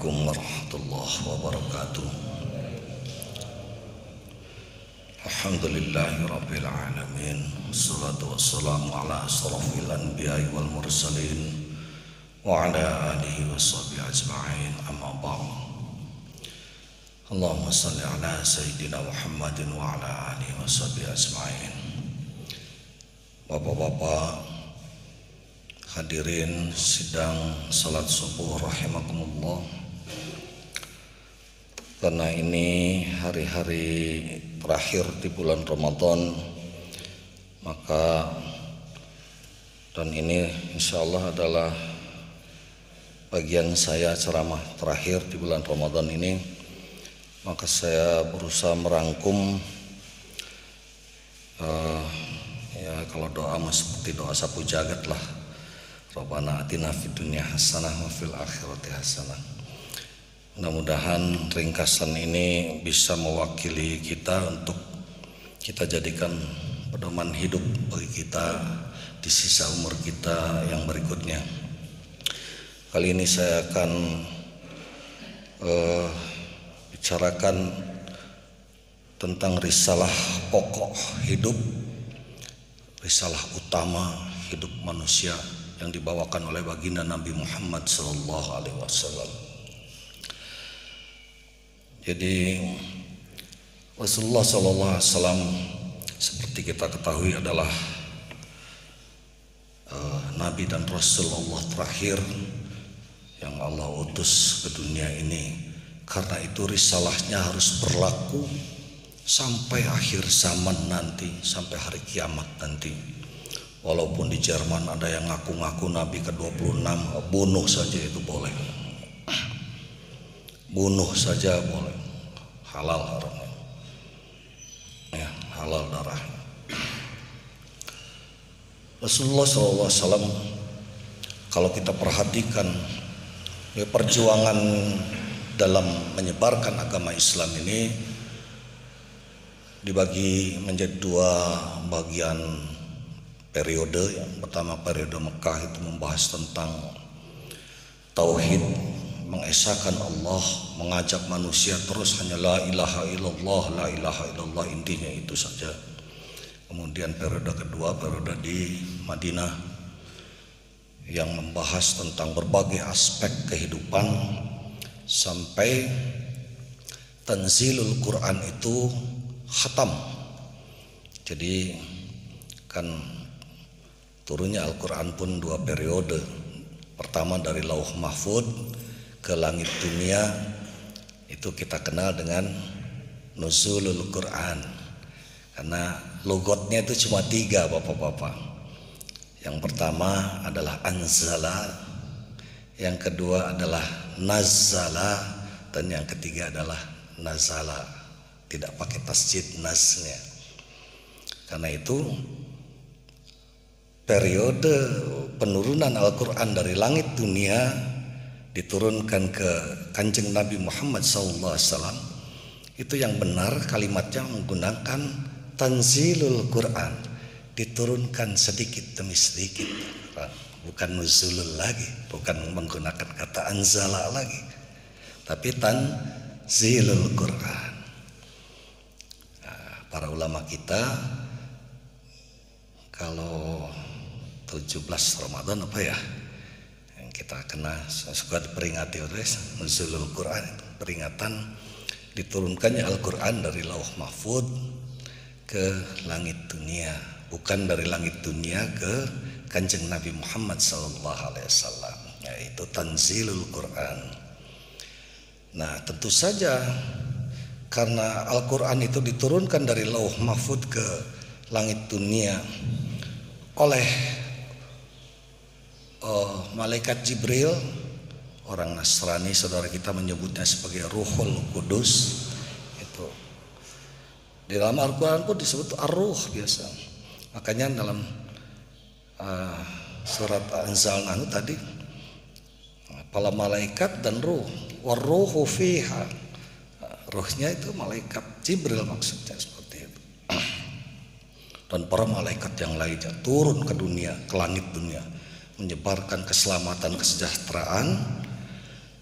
Assalamualaikum warahmatullahi wabarakatuh. Alhamdulillahirabbil alamin. Wassalatu wassalamu ala asrofil anbiya'i wal mursalin wa ala alihi washabihi ajma'in. Amma ba'd. Allahumma salli ala sayyidina Muhammadin wa ala alihi washabihi ajma'in. Bapak-bapak hadirin sidang salat subuh rahimakumullah. Karena ini hari-hari terakhir di bulan Ramadan, maka dan ini insyaallah adalah bagian saya ceramah terakhir di bulan Ramadan ini, maka saya berusaha merangkum ya kalau doa seperti doa sapu jagat lah. Rabbana atina fid dunya hasanah wa fil akhirati hasanah. Mudah-mudahan ringkasan ini bisa mewakili kita untuk kita jadikan pedoman hidup bagi kita di sisa umur kita yang berikutnya. Kali ini saya akan bicarakan tentang risalah pokok hidup, risalah utama hidup manusia yang dibawakan oleh baginda Nabi Muhammad SAW. Jadi Rasulullah SAW seperti kita ketahui adalah Nabi dan Rasul Allah terakhir yang Allah utus ke dunia ini. Karena itu risalahnya harus berlaku sampai akhir zaman nanti, sampai hari kiamat nanti. Walaupun di Jerman ada yang ngaku-ngaku Nabi ke-26, bunuh saja itu boleh. Bunuh saja boleh. Halal haramnya. Ya, halal darahnya. Rasulullah SAW kalau kita perhatikan ya, perjuangan dalam menyebarkan agama Islam ini dibagi menjadi dua bagian periode. Yang pertama periode Mekah itu membahas tentang tauhid, mengesahkan Allah, mengajak manusia terus hanya la ilaha illallah, la ilaha illallah, intinya itu saja. Kemudian periode kedua, periode di Madinah yang membahas tentang berbagai aspek kehidupan sampai tanzilul Quran itu khatam. Jadi kan turunnya Al-Quran pun dua periode. Pertama dari Lauh Mahfud ke langit dunia, itu kita kenal dengan nuzulul Quran. Karena logotnya itu cuma tiga bapak-bapak. Yang pertama adalah anzala, yang kedua adalah nazala, dan yang ketiga adalah nazala. Tidak pakai tasjid nasnya. Karena itu periode penurunan Al-Quran dari langit dunia diturunkan ke Kanjeng Nabi Muhammad SAW, itu yang benar kalimatnya menggunakan tanzilul Quran, diturunkan sedikit demi sedikit, bukan nuzulul lagi, bukan menggunakan kata anzala lagi, tapi tanzilul Quran. Nah, para ulama kita kalau 17 Ramadan apa ya yang kita kena suka diperingati oleh nuzulul Quran, peringatan diturunkannya Al-Quran dari Lauh Mahfud ke langit dunia, bukan dari langit dunia ke Kanjeng Nabi Muhammad SAW, yaitu tanzilul Quran. Nah, tentu saja karena Al-Quran itu diturunkan dari Lauh Mahfud ke langit dunia oleh malaikat Jibril, orang Nasrani saudara kita menyebutnya sebagai Ruhul Kudus. Itu di dalam Al-Quran pun disebut Ar-Ruh biasa. Makanya dalam surat Anzalna tadi para malaikat dan ruh, war-ruhu fiha, ruhnya itu malaikat Jibril maksudnya seperti itu. Dan para malaikat yang lainnya turun ke dunia, ke langit dunia, menyebarkan keselamatan, kesejahteraan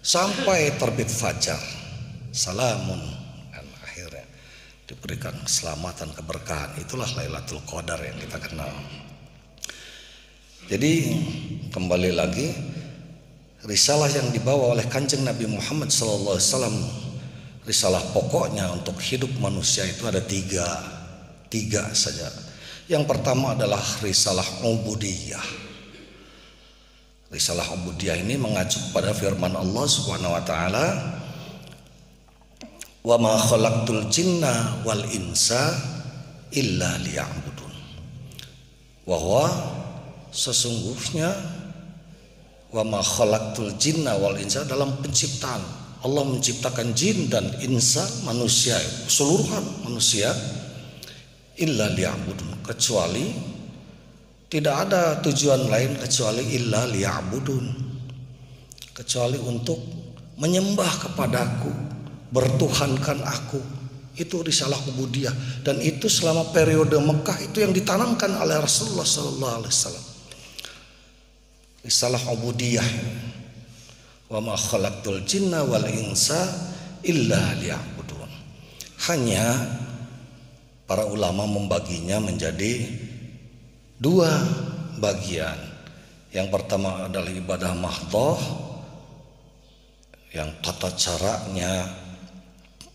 sampai terbit fajar. Salamun, kan akhirnya diberikan keselamatan, keberkahan. Itulah Lailatul Qadar yang kita kenal. Jadi kembali lagi, risalah yang dibawa oleh Kanjeng Nabi Muhammad SAW, risalah pokoknya untuk hidup manusia itu ada tiga saja. Yang pertama adalah risalah ubudiyah. Risalah ubudiyah ini mengacu pada firman Allah Subhanahu wa taala, "Wa ma khalaqtul jinna wal insa illa liya'budun." Bahwa sesungguhnya wa ma khalaqtul jinna wal insa, dalam penciptaan Allah menciptakan jin dan insa, manusia, keseluruhan manusia, illa liya'budun, kecuali tidak ada tujuan lain kecuali illa liya'budun, kecuali untuk menyembah kepadaku, bertuhankan aku. Itu risalah ubudiyah, dan itu selama periode Mekah itu yang ditanamkan oleh Rasulullah SAW. Risalah ubudiyah, wa ma khalaqtul jinna wal insa illa liya'budun. Hanya para ulama membaginya menjadi dua bagian. Yang pertama adalah ibadah mahdhah, yang tata caranya,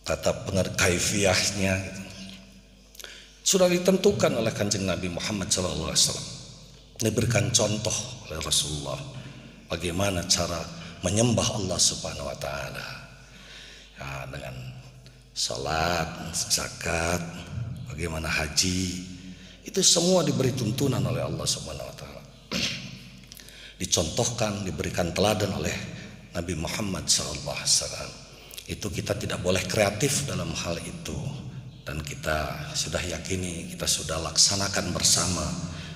tata kaifiyahnya gitu, sudah ditentukan oleh Kanjeng Nabi Muhammad SAW. Diberikan contoh oleh Rasulullah bagaimana cara menyembah Allah Subhanahu wa taala, ya, dengan salat, zakat, bagaimana haji, itu semua diberi tuntunan oleh Allah Subhanahu wa taala. Dicontohkan, diberikan teladan oleh Nabi Muhammad SAW. Itu kita tidak boleh kreatif dalam hal itu, dan kita sudah yakini, kita sudah laksanakan bersama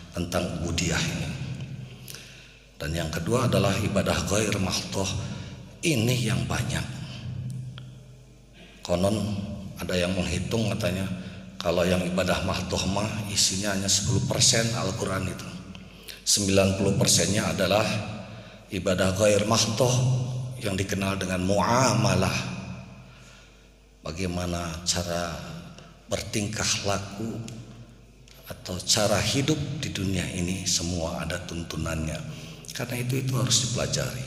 tentang ubudiyah ini. Dan yang kedua adalah ibadah ghair mahdhah. Ini yang banyak. Konon ada yang menghitung, katanya kalau yang ibadah mahdhah mah isinya hanya 10% Al-Quran itu, 90%-nya adalah ibadah ghair mahdhah yang dikenal dengan muamalah. Bagaimana cara bertingkah laku atau cara hidup di dunia ini, semua ada tuntunannya. Karena itu harus dipelajari,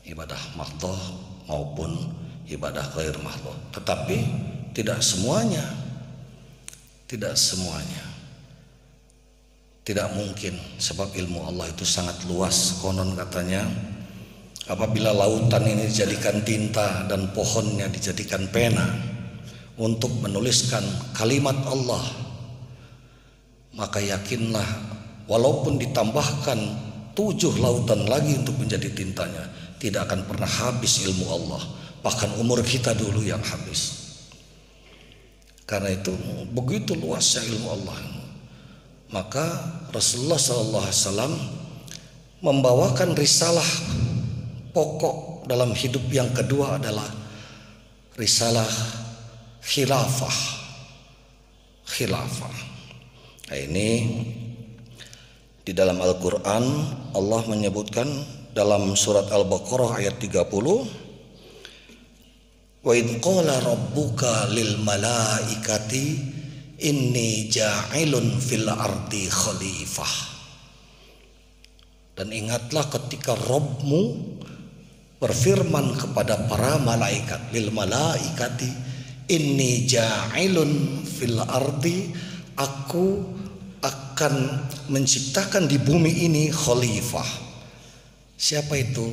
ibadah mahdhah maupun ibadah ghair mahdhah. Tetapi tidak semuanya, tidak mungkin, sebab ilmu Allah itu sangat luas. Konon katanya apabila lautan ini dijadikan tinta dan pohonnya dijadikan pena untuk menuliskan kalimat Allah, maka yakinlah walaupun ditambahkan 7 lautan lagi untuk menjadi tintanya, tidak akan pernah habis ilmu Allah, bahkan umur kita dulu yang habis. Karena itu begitu luasnya ilmu Allah. Maka Rasulullah SAW membawakan risalah pokok dalam hidup yang kedua adalah risalah khilafah. Nah, ini di dalam Al-Quran Allah menyebutkan dalam surat Al-Baqarah ayat 30, wa idh qala rabbuka lil malaikati inni ja'ilun fil ardi khalifah. Dan ingatlah ketika Rabbmu berfirman kepada para malaikat, lil malaikati inni ja'ilun fil ardi, aku akan menciptakan di bumi ini khalifah. Siapa itu?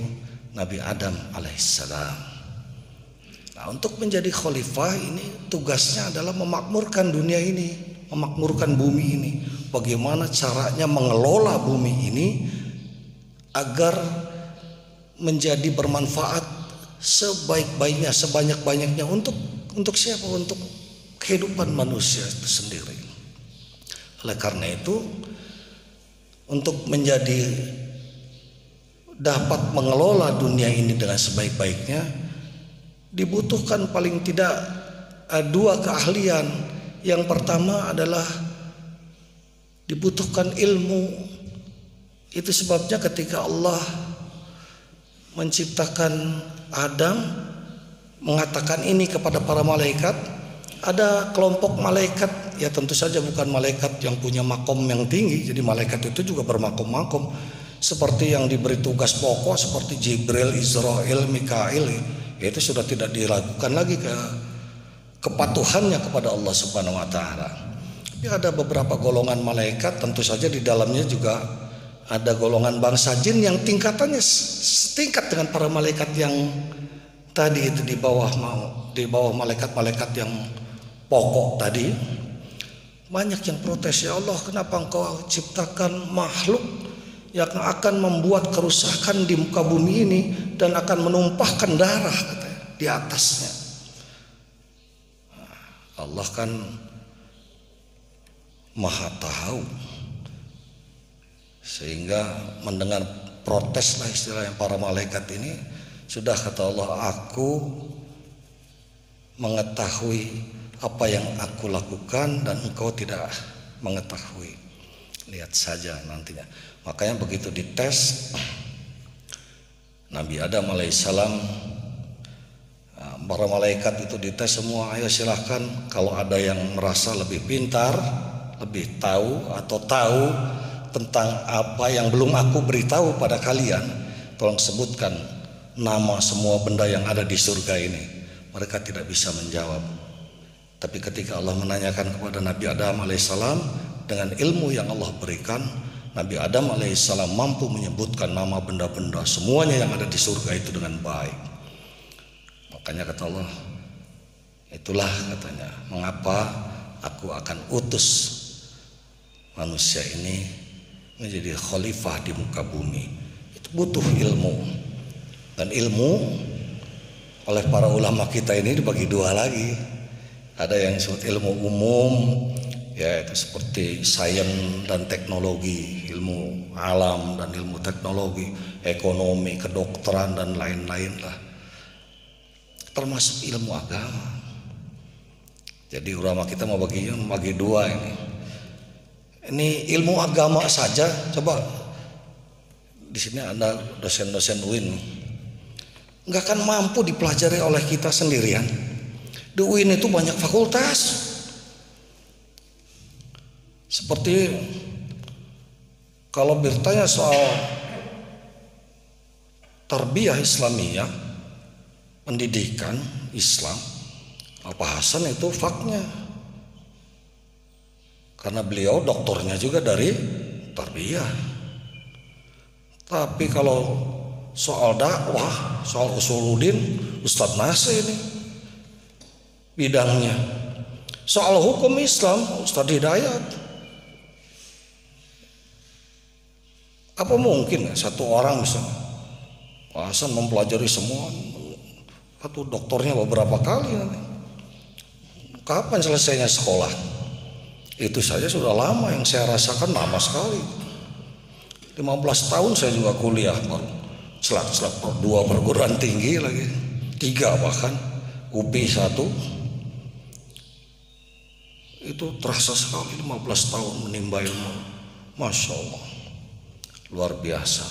Nabi Adam alaihissalam. Nah, untuk menjadi khalifah ini tugasnya adalah memakmurkan dunia ini, memakmurkan bumi ini. Bagaimana caranya mengelola bumi ini agar menjadi bermanfaat sebaik-baiknya, sebanyak-banyaknya untuk siapa? Untuk kehidupan manusia itu sendiri. Oleh karena itu, untuk menjadi dapat mengelola dunia ini dengan sebaik-baiknya, dibutuhkan paling tidak 2 keahlian. Yang pertama adalah dibutuhkan ilmu. Itu sebabnya ketika Allah menciptakan Adam, mengatakan ini kepada para malaikat. Ada kelompok malaikat, ya tentu saja bukan malaikat yang punya makom yang tinggi. Jadi malaikat itu juga bermakom-makom, seperti yang diberi tugas pokok seperti Jibril, Israel, Mikail. Ya itu sudah tidak diragukan lagi kepatuhannya kepada Allah Subhanahu wa taala. Tapi ada beberapa golongan malaikat, tentu saja di dalamnya juga ada golongan bangsa jin yang tingkatannya setingkat dengan para malaikat yang tadi itu, di bawah malaikat-malaikat yang pokok tadi. Banyak yang protes, ya Allah, kenapa engkau ciptakan makhluk yang akan membuat kerusakan di muka bumi ini dan akan menumpahkan darah, katanya, di atasnya. Allah kan maha tahu, sehingga mendengar protes lah istilahnya para malaikat ini, sudah kata Allah, aku mengetahui apa yang aku lakukan dan engkau tidak mengetahui. Lihat saja nantinya. Makanya begitu dites Nabi Adam alaihissalam, para malaikat itu dites semua, ayo silahkan, kalau ada yang merasa lebih pintar, lebih tahu atau tahu tentang apa yang belum aku beritahu pada kalian, tolong sebutkan nama semua benda yang ada di surga ini. Mereka tidak bisa menjawab. Tapi ketika Allah menanyakan kepada Nabi Adam alaihissalam, dengan ilmu yang Allah berikan, Nabi Adam alaihissalam mampu menyebutkan nama benda-benda semuanya yang ada di surga itu dengan baik. Makanya kata Allah, itulah katanya mengapa aku akan utus manusia ini menjadi khalifah di muka bumi. Itu butuh ilmu. Dan ilmu oleh para ulama kita ini dibagi dua lagi. Ada yang disebut ilmu umum, ya itu seperti sains dan teknologi, ilmu alam dan ilmu teknologi, ekonomi, kedokteran dan lain-lain lah, termasuk ilmu agama. Jadi ulama kita mau bagi dua ini. Ini ilmu agama saja. Coba di sini ada dosen-dosen UIN, nggak akan mampu dipelajari oleh kita sendirian. Di UIN itu banyak fakultas. Seperti kalau bertanya soal tarbiyah Islamiyah, pendidikan Islam, Pak Hasan itu faknya, karena beliau doktornya juga dari tarbiyah. Tapi kalau soal dakwah, soal usuluddin, Ustadz Nasir ini bidangnya. Soal hukum Islam, Ustadz Hidayat. Apa mungkin satu orang misalnya Pak Hasan mempelajari semua, atau doktornya beberapa kali nanti? Kapan selesainya sekolah? Itu saja sudah lama, yang saya rasakan lama sekali. 15 tahun saya juga kuliah, baru selak 2 perguruan tinggi lagi, 3 bahkan, UPI 1. Itu terasa sekali 15 tahun menimba ilmu. Masya Allah, luar biasa.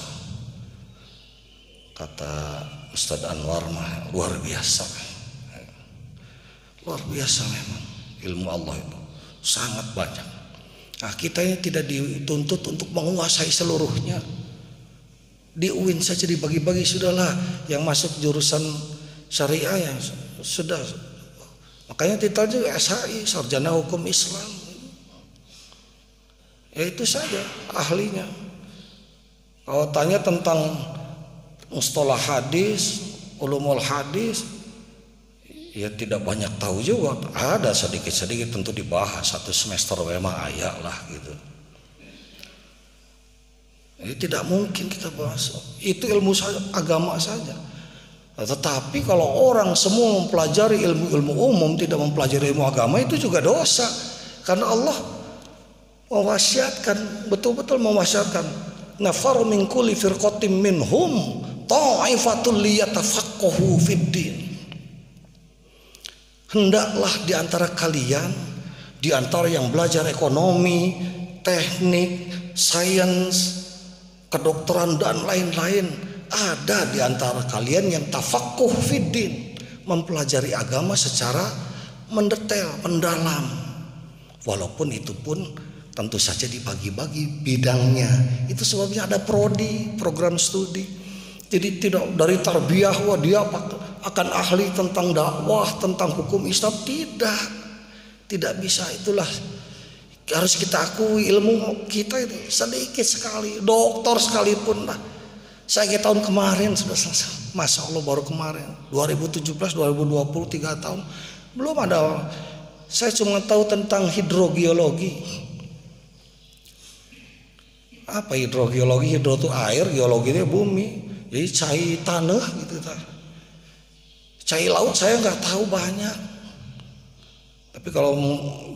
Kata Ustadz Anwar mah luar biasa. Luar biasa memang ilmu Allah itu sangat banyak. Nah, kita ini tidak dituntut untuk menguasai seluruhnya. Di UIN saja dibagi-bagi sudahlah, yang masuk jurusan syariah yang sudah. Makanya titelnya SHI, Sarjana Hukum Islam. Ya itu saja ahlinya. Kalau tanya tentang mustalah hadis, ulumul hadis, ya tidak banyak tahu juga. Ada sedikit-sedikit tentu dibahas, 1 semester memang ayat lah gitu. Ini tidak mungkin kita bahas. Itu ilmu agama saja. Tetapi kalau orang semua mempelajari ilmu-ilmu umum, tidak mempelajari ilmu agama, itu juga dosa. Karena Allah mewasiatkan, betul-betul mewasiatkan, nafaru min kulli firqatin minhum ta'ifatul liyatafaqahu fiddin. Hendaklah di antara kalian, di antara yang belajar ekonomi, teknik, sains, kedokteran dan lain-lain, ada di antara kalian yang tafaqquh fiddin, mempelajari agama secara mendetail, mendalam. Walaupun itu pun tentu saja dibagi-bagi bidangnya. Itu sebabnya ada prodi, program studi. Jadi tidak dari tarbiyah, wah dia akan ahli tentang dakwah, tentang hukum Islam. Tidak bisa. Itulah harus kita akui, ilmu kita ini sedikit sekali. Doktor sekalipun lah. Saya tahun kemarin sudah selesai. Masya Allah baru kemarin 2017, 2020 3 tahun belum ada. Saya cuma tahu tentang hidrogeologi. Apa hidrogeologi? Hidro itu air, geologi itu bumi. Jadi cai tanah gitu. Cai laut saya nggak tahu banyak. Tapi kalau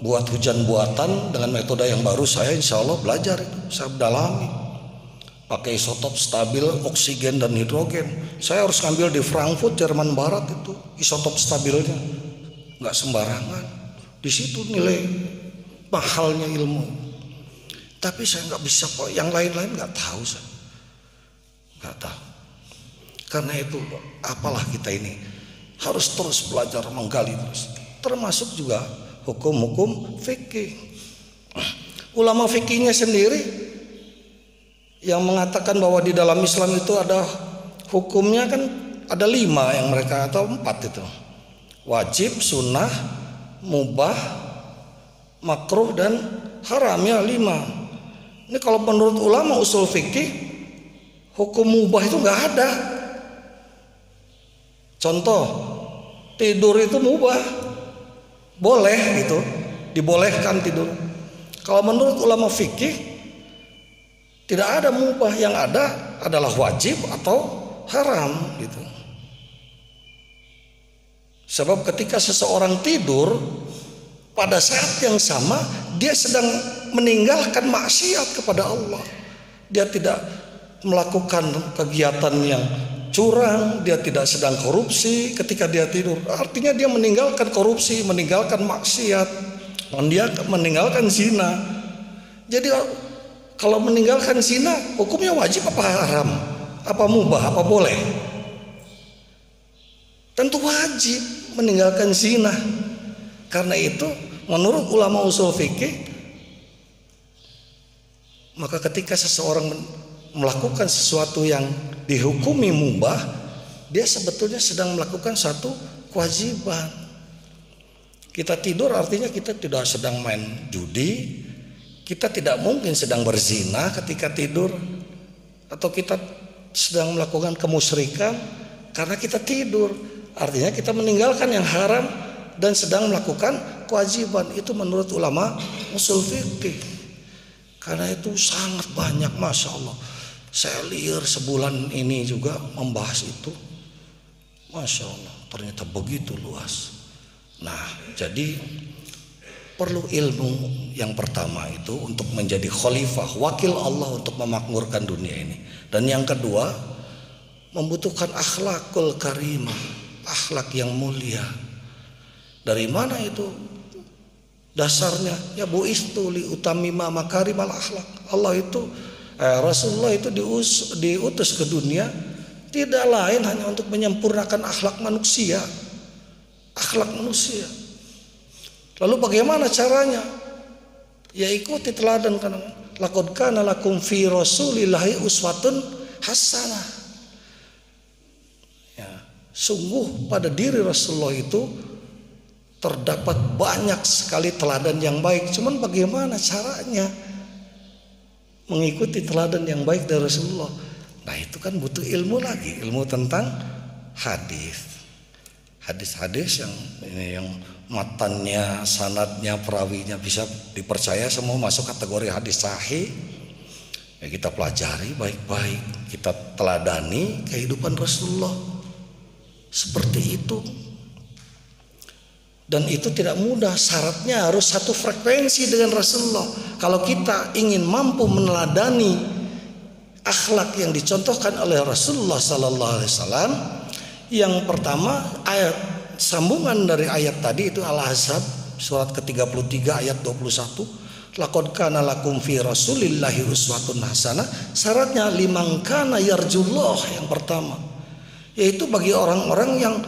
buat hujan buatan dengan metode yang baru, saya insya Allah belajar itu, saya dalami. Pakai isotop stabil oksigen dan hidrogen. Saya harus ngambil di Frankfurt, Jerman Barat itu isotop stabilnya, nggak sembarangan. Di situ nilai mahalnya ilmu. Tapi saya nggak bisa kok, yang lain-lain nggak tahu saya, nggak tahu. Karena itu apalah kita ini harus terus belajar menggali terus. Termasuk juga hukum-hukum fikih. Ulama fikihnya sendiri yang mengatakan bahwa di dalam Islam itu ada hukumnya kan ada 5 yang mereka atau 4 itu. Wajib, sunnah, mubah, makruh dan haram ya 5. Ini kalau menurut ulama usul fikih hukum mubah itu nggak ada. Contoh tidur itu mubah. Boleh gitu, dibolehkan tidur. Kalau menurut ulama fikih tidak ada mubah, yang ada adalah wajib atau haram gitu. Sebab ketika seseorang tidur pada saat yang sama dia sedang meninggalkan maksiat kepada Allah. Dia tidak melakukan kegiatan yang curang, dia tidak sedang korupsi ketika dia tidur. Artinya dia meninggalkan korupsi, meninggalkan maksiat, dia meninggalkan zina. Jadi kalau meninggalkan zina hukumnya wajib apa haram? Apa mubah? Apa boleh? Tentu wajib meninggalkan zina. Karena itu menurut ulama usul fikih, maka ketika seseorang melakukan sesuatu yang dihukumi mubah, dia sebetulnya sedang melakukan satu kewajiban. Kita tidur artinya kita tidak sedang main judi, kita tidak mungkin sedang berzina ketika tidur, atau kita sedang melakukan kemusyrikan karena kita tidur. Artinya kita meninggalkan yang haram dan sedang melakukan kewajiban. Itu menurut ulama usul fikih. Karena itu sangat banyak, masya Allah. Saya lihat sebulan ini juga membahas itu, masya Allah, ternyata begitu luas. Nah, jadi perlu ilmu yang pertama itu untuk menjadi khalifah, wakil Allah untuk memakmurkan dunia ini. Dan yang kedua, membutuhkan akhlakul karimah, akhlak yang mulia. Dari mana itu dasarnya? Ya bu'istu li utamima makarimal akhlak. Allah itu Rasulullah itu diutus ke dunia tidak lain hanya untuk menyempurnakan akhlak manusia. Akhlak manusia. Lalu bagaimana caranya? Ya ikuti teladan, karena laqad kana lakum fi rasulillahi uswatun hasanah. Ya, sungguh pada diri Rasulullah itu terdapat banyak sekali teladan yang baik. Cuman bagaimana caranya mengikuti teladan yang baik dari Rasulullah? Nah itu kan butuh ilmu lagi, ilmu tentang hadis-hadis yang matannya, sanadnya, perawinya bisa dipercaya, semua masuk kategori hadis sahih. Ya kita pelajari baik-baik, kita teladani kehidupan Rasulullah seperti itu. Dan itu tidak mudah, syaratnya harus satu frekuensi dengan Rasulullah. Kalau kita ingin mampu meneladani akhlak yang dicontohkan oleh Rasulullah sallallahu alaihi wasallam, yang pertama ayat sambungan dari ayat tadi itu Al-Ahzab surat ke-33 ayat 21. Laqad kana lakum fi Rasulillahi uswatun hasanah. Syaratnya liman kana yarjullah, yang pertama, yaitu bagi orang-orang yang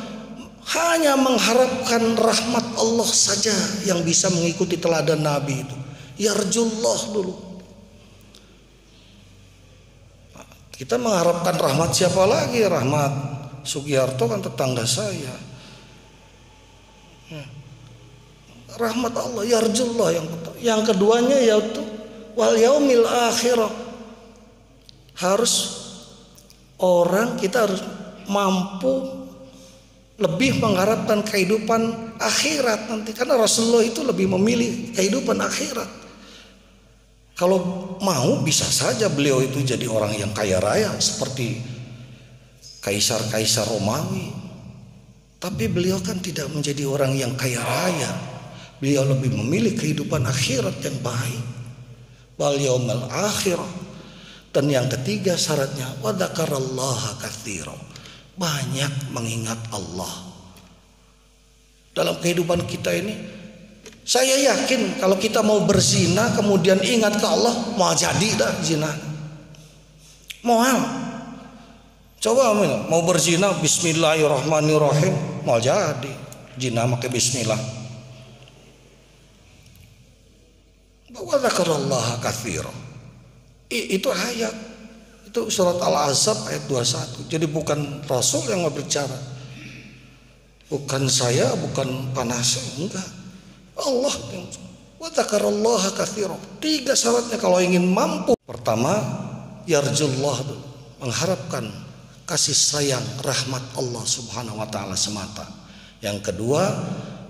hanya mengharapkan rahmat Allah saja yang bisa mengikuti teladan Nabi itu. Yarjullah dulu. Kita mengharapkan rahmat siapa lagi? Rahmat Sugiharto kan tetangga saya. Rahmat Allah, yarjullah yang pertama. Yang keduanya yaitu wal yaumil akhirah. Kita harus mampu lebih mengharapkan kehidupan akhirat nanti, karena Rasulullah itu lebih memilih kehidupan akhirat. Kalau mau bisa saja beliau itu jadi orang yang kaya raya seperti kaisar-kaisar Romawi, tapi beliau kan tidak menjadi orang yang kaya raya. Beliau lebih memilih kehidupan akhirat yang baik, wal yaumil akhirah. Dan yang ketiga syaratnya wa dzakarallaha katsira, banyak mengingat Allah. Dalam kehidupan kita ini, saya yakin kalau kita mau berzina kemudian ingat ke Allah, mau jadi dah zina. Mau coba mau berzina bismillahirrahmanirrahim, mau jadi zina pakai bismillah. Wa dzakarallaha katsira. Itu ayat, itu surat Al-Ahzab ayat 21. Jadi bukan Rasul yang berbicara, bukan saya, bukan panas, enggak, Allah. Wa dzakarallaha katsira. 3 syaratnya kalau ingin mampu. Pertama, yarjullah, mengharapkan kasih sayang rahmat Allah Subhanahu wa taala semata. Yang kedua,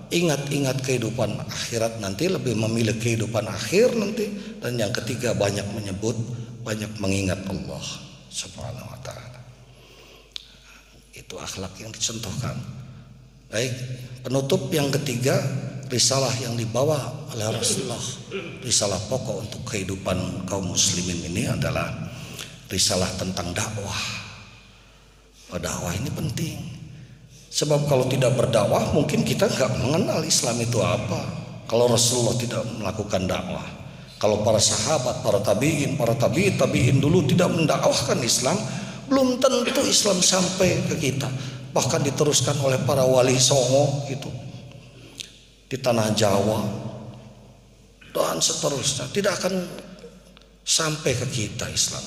ingat-ingat kehidupan akhirat nanti, lebih memilih kehidupan akhir nanti. Dan yang ketiga, banyak menyebut, banyak mengingat Allah Subhanahu wa taala. Itu akhlak yang dicontohkan. Baik, penutup yang ketiga, risalah yang dibawa oleh Rasulullah, risalah pokok untuk kehidupan kaum muslimin ini adalah risalah tentang dakwah. Dakwah ini penting. Sebab kalau tidak berdakwah mungkin kita nggak mengenal Islam itu apa. Kalau Rasulullah tidak melakukan dakwah, kalau para sahabat, para tabi'in dulu tidak mendakwahkan Islam, belum tentu Islam sampai ke kita. Bahkan diteruskan oleh para wali songo gitu di tanah Jawa dan seterusnya, tidak akan sampai ke kita Islam.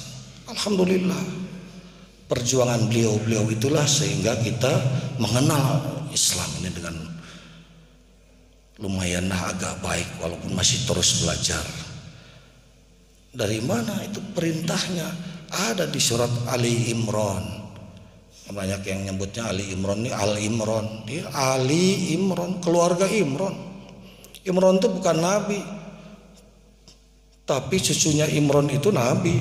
Alhamdulillah, perjuangan beliau itulah sehingga kita mengenal Islam ini dengan lumayan agak baik, walaupun masih terus belajar. Dari mana itu perintahnya? Ada di surat Ali Imran. Banyak yang nyebutnya Ali Imran, ini Al Imran. Dia Ali Imran, keluarga Imran. Imran itu bukan nabi, tapi cucunya Imran itu nabi.